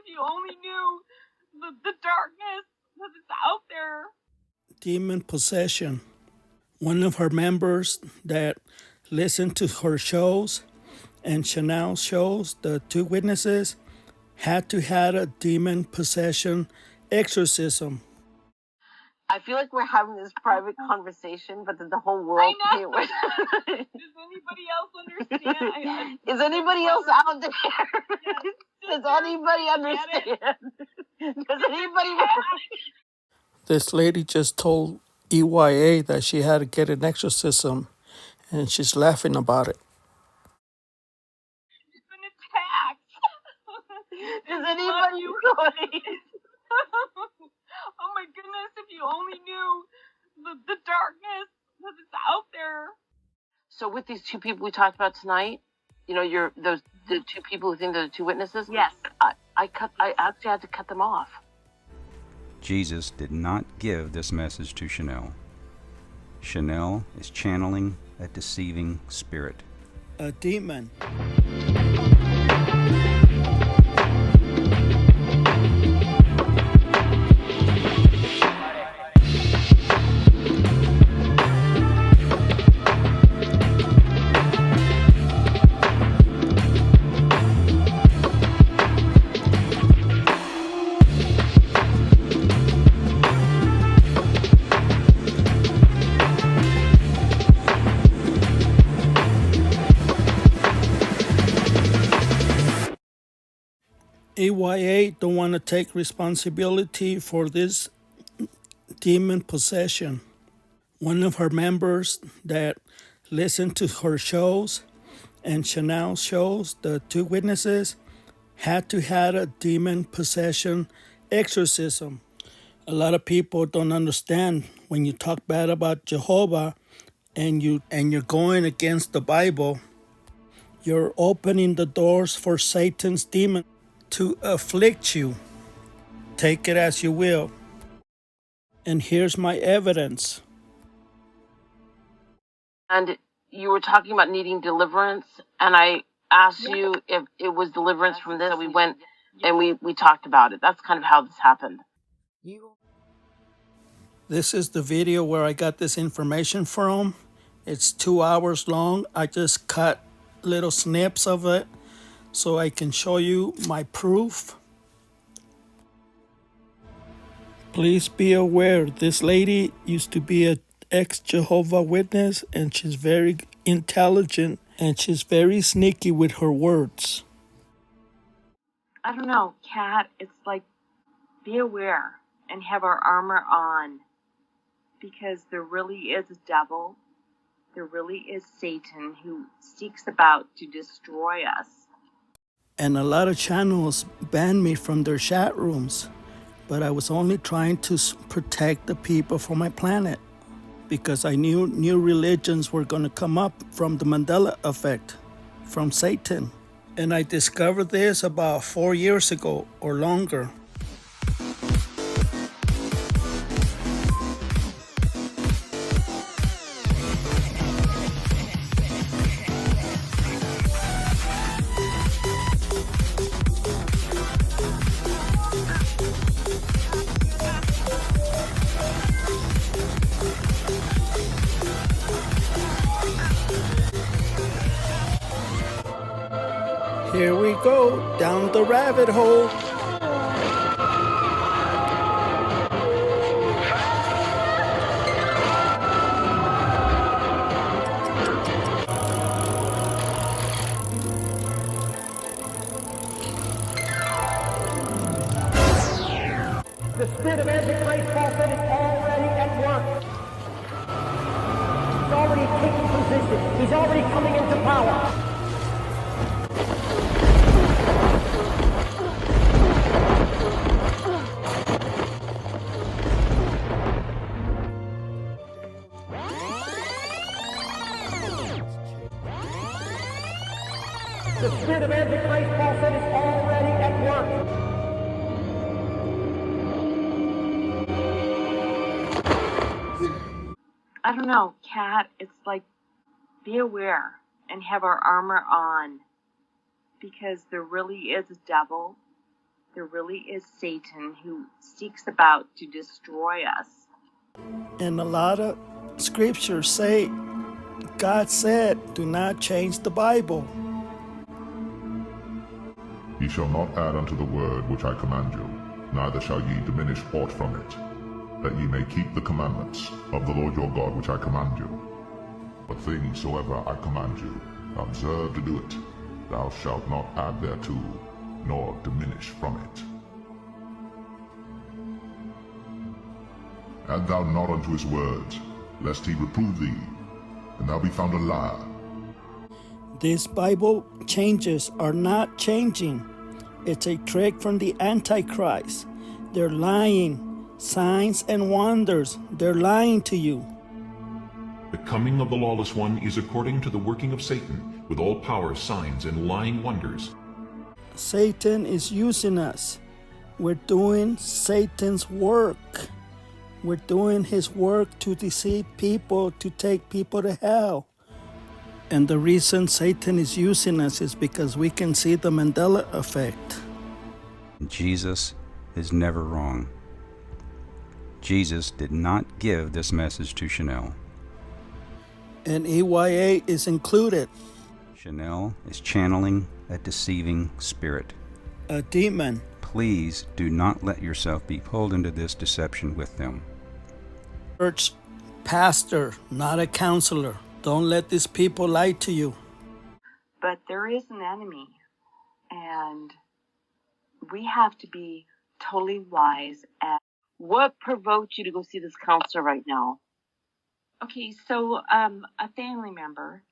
you only knew the darkness that's out there. Demon possession. One of her members that listened to her shows and Chanel's shows, the two witnesses, had to have a demon possession exorcism. I feel like we're having this private conversation, but that the whole world can hear it. Does anybody else understand? Is anybody else out there? Yes. Does anybody understand? Does anybody? This lady just told EYA that she had to get an exorcism, and she's laughing about it. She's been attacked. Does anybody? Oh my goodness, if you only knew the darkness that's out there. So with these two people we talked about tonight, you know, the two people who think they're the two witnesses. Yes. I actually had to cut them off. Jesus did not give this message to Chanel. Chanel is channeling a deceiving spirit. A demon. EYA don't want to take responsibility for this demon possession. One of her members that listened to her shows and Chanel's shows, the two witnesses, had to have a demon possession exorcism. A lot of people don't understand when you talk bad about Jehovah and you're going against the Bible, you're opening the doors for Satan's demon to afflict you. Take it as you will. And here's my evidence. And you were talking about needing deliverance, and I asked you if it was deliverance from this. So we went and we talked about it. That's kind of how this happened. This is the video where I got this information from. It's 2 hours long. I just cut little snips of it so I can show you my proof. Please be aware, this lady used to be an ex-Jehovah Witness, and she's very intelligent and she's very sneaky with her words. I don't know, Kat, it's like, be aware and have our armor on, because there really is a devil. There really is Satan who seeks about to destroy us. And a lot of channels banned me from their chat rooms, but I was only trying to protect the people for my planet, because I knew new religions were going to come up from the Mandela effect, from Satan. And I discovered this about 4 years ago or longer. Here we go, down the rabbit hole. The spirit of Antichrist falsehood is already at work. He's already taking position. He's already coming into power. The spirit of Antichrist falsehood is already at work. I don't know, Kat, it's like, be aware and have our armor on, because there really is a devil. there really is Satan who seeks about to destroy us. And a lot of scriptures say, God said, do not change the Bible. Ye shall not add unto the word which I command you, neither shall ye diminish aught from it, that ye may keep the commandments of the Lord your God which I command you. What things soever I command you, observe to do it. Thou shalt not add thereto, nor diminish from it. Add thou not unto his words, lest he reprove thee, and thou be found a liar. These Bible changes are not changing. It's a trick from the Antichrist. They're lying. Signs and wonders. They're lying to you. The coming of the lawless one is according to the working of Satan, with all power, signs, and lying wonders. Satan is using us. We're doing Satan's work. We're doing his work to deceive people, to take people to hell. And the reason Satan is using us is because we can see the Mandela effect. Jesus is never wrong. Jesus did not give this message to Chanel. And EYA is included. Chanel is channeling a deceiving spirit. A demon. Please do not let yourself be pulled into this deception with them. Church pastor, not a counselor. Don't let these people lie to you. But there is an enemy, and we have to be totally wise at What provoked you to go see this counselor right now? okay, so a family member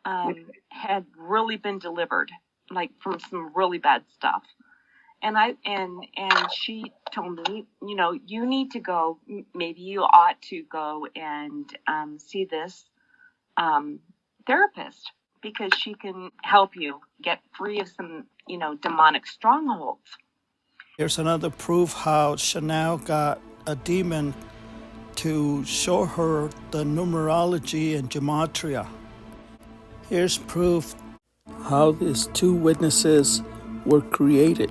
had really been delivered, like from some really bad stuff. And she told me, you need to go, maybe you ought to go and see this therapist, because she can help you get free of some, demonic strongholds. Here's another proof how Chanel got a demon to show her the numerology and gematria. Here's proof how these two witnesses were created.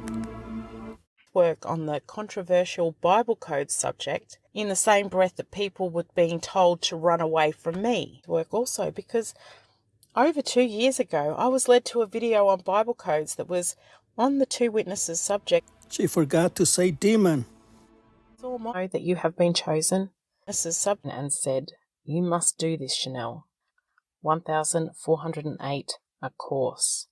Work on the controversial Bible code subject in the same breath that people were being told to run away from me. Work also because over 2 years ago, I was led to a video on Bible codes that was on the two witnesses subject. She forgot to say demon. Saw my that you have been chosen. Witnesses subject and said, you must do this, Chanel. 1408, a course.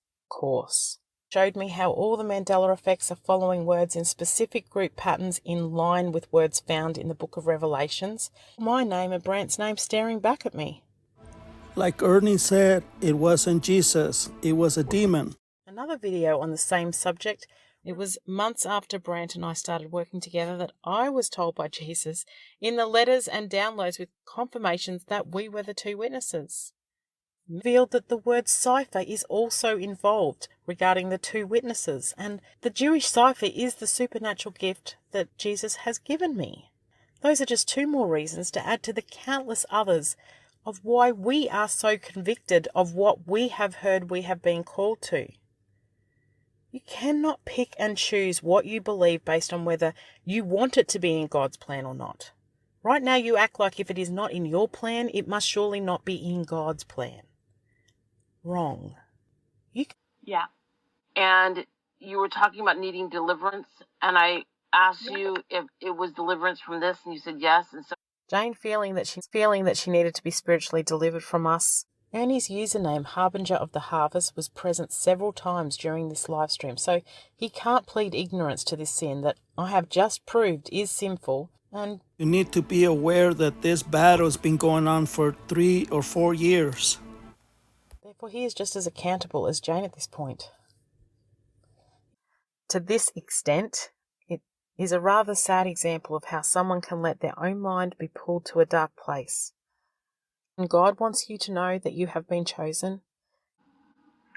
Showed me how all the Mandela effects are following words in specific group patterns in line with words found in the book of Revelations. My name and Brant's name staring back at me. Like Ernie said, it wasn't Jesus, it was a demon. Another video on the same subject. It was months after Brant and I started working together that I was told by Jesus in the letters and downloads with confirmations that we were the two witnesses. Revealed that the word cipher is also involved regarding the two witnesses, and the Jewish cipher is the supernatural gift that Jesus has given me. Those are just two more reasons to add to the countless others of why we are so convicted of what we have heard we have been called to. You cannot pick and choose what you believe based on whether you want it to be in God's plan or not. Right now you act like if it is not in your plan, it must surely not be in God's plan. Wrong. Yeah. And you were talking about needing deliverance, and I asked you if it was deliverance from this, and you said yes. And so Jane feeling that she needed to be spiritually delivered from us. Ernie's username, Harbinger of the Harvest, was present several times during this live stream, so he can't plead ignorance to this sin that I have just proved is sinful. And You need to be aware that this battle has been going on for 3 or 4 years. therefore he is just as accountable as Jane at this point. To this extent, it is a rather sad example of how someone can let their own mind be pulled to a dark place. And God wants you to know that you have been chosen.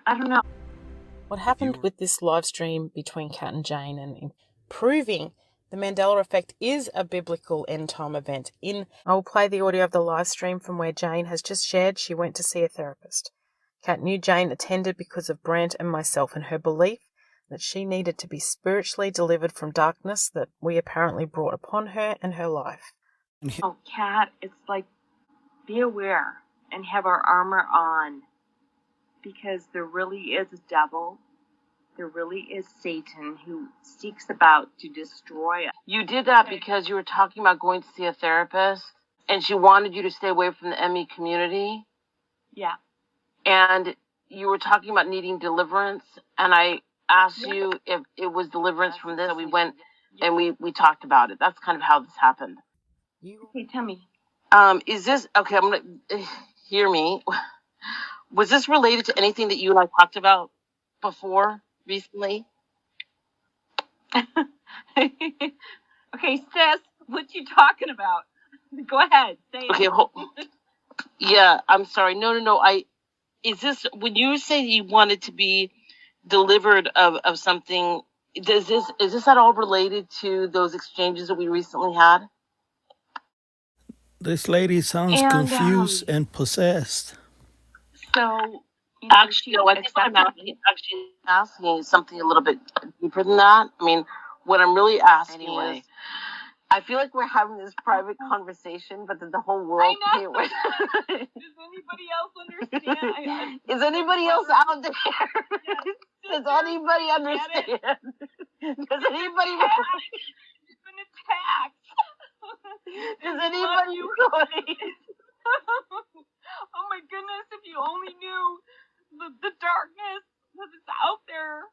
I don't know. What happened with this live stream between Kat and Jane and proving the Mandela effect is a biblical end-time event. I will play the audio of the live stream from where Jane has just shared she went to see a therapist. Kat knew Jane attended because of Brant and myself and her belief that she needed to be spiritually delivered from darkness that we apparently brought upon her and her life. Oh, Kat, it's like, be aware and have our armor on, because there really is a devil. There really is Satan who seeks about to destroy us. You did that because you were talking about going to see a therapist, and she wanted you to stay away from the ME community. Yeah. And you were talking about needing deliverance, and I asked you if it was deliverance from this. So we went and we talked about it. That's kind of how this happened. Okay, tell me. Is this okay? I'm gonna hear me. Was this related to anything that you and I talked about before recently? Okay, sis, what you talking about? Go ahead, say Okay, it. yeah, I'm sorry. No. Is this when you say you wanted to be delivered of something? Is this at all related to those exchanges that we recently had? This lady sounds confused and possessed. So, actually, no, I think what I'm asking is something a little bit deeper than that. I mean, what I'm really asking is, I feel like we're having this private conversation, but then the whole world can hear it. Does anybody else understand? Is anybody else out there? Does anybody understand? Does anybody? It's been attacked. Does anybody? Oh my goodness! If you only knew the darkness that is out there.